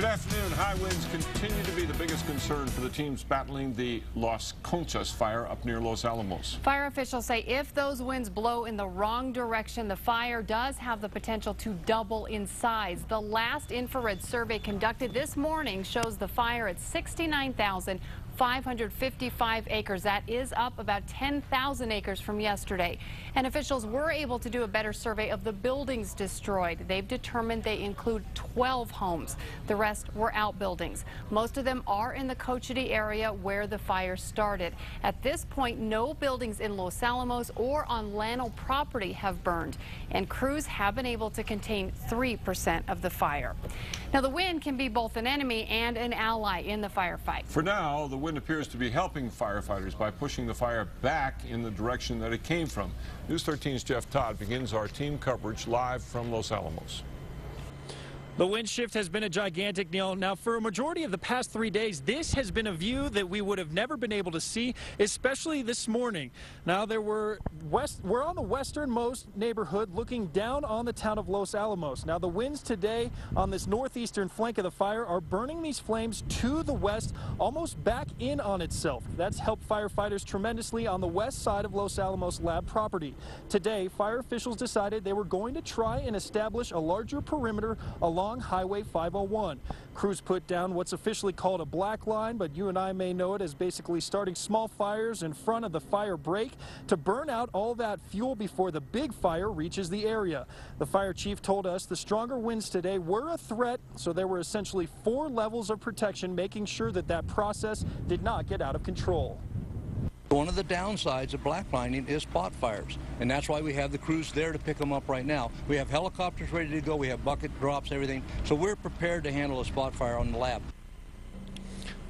Good afternoon. High winds continue to be the biggest concern for the teams battling the Las Conchas Fire up near Los Alamos. Fire officials say if those winds blow in the wrong direction, the fire does have the potential to double in size. The last infrared survey conducted this morning shows the fire at 69,555 acres. That is up about 10,000 acres from yesterday. And officials were able to do a better survey of the buildings destroyed. They've determined they include 12 homes. The rest were outbuildings. Most of them are in the Cochiti area where the fire started. At this point, no buildings in Los Alamos or on Llano property have burned, and crews have been able to contain 3% of the fire. Now, the wind can be both an enemy and an ally in the firefight. For now, the wind appears to be helping firefighters by pushing the fire back in the direction that it came from. News 13's Jeff Todd begins our team coverage live from Los Alamos. The wind shift has been a gigantic deal. Now, for a majority of the past 3 days, this has been a view that we would have never been able to see, especially this morning. Now, we're on the westernmost neighborhood looking down on the town of Los Alamos. Now, the winds today on this northeastern flank of the fire are burning these flames to the west, almost back in on itself. That's helped firefighters tremendously on the west side of Los Alamos lab property. Today, fire officials decided they were going to try and establish a larger perimeter along Highway 501. Crews put down what's officially called a black line, but you and I may know it as basically starting small fires in front of the fire break to burn out all that fuel before the big fire reaches the area. The fire chief told us the stronger winds today were a threat, so there were essentially 4 levels of protection, making sure that that process did not get out of control. One of the downsides of blacklining is spot fires, and that's why we have the crews there to pick them up right now. We have helicopters ready to go, we have bucket drops, everything, so we're prepared to handle a spot fire on the lab.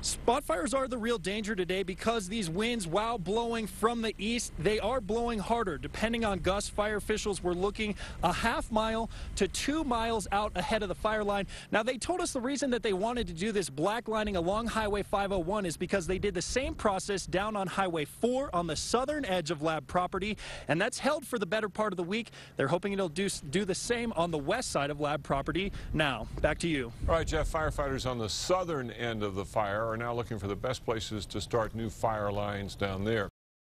Spot fires are the real danger today because these winds, while blowing from the east, they are blowing harder. Depending on gusts, fire officials were looking a half mile to 2 miles out ahead of the fire line. Now, they told us the reason that they wanted to do this black lining along Highway 501 is because they did the same process down on Highway 4 on the southern edge of lab property, and that's held for the better part of the week. They're hoping it'll do the same on the west side of lab property. Now, back to you. All right, Jeff, firefighters on the southern end of the fire are now looking for the best places to start new fire lines down there.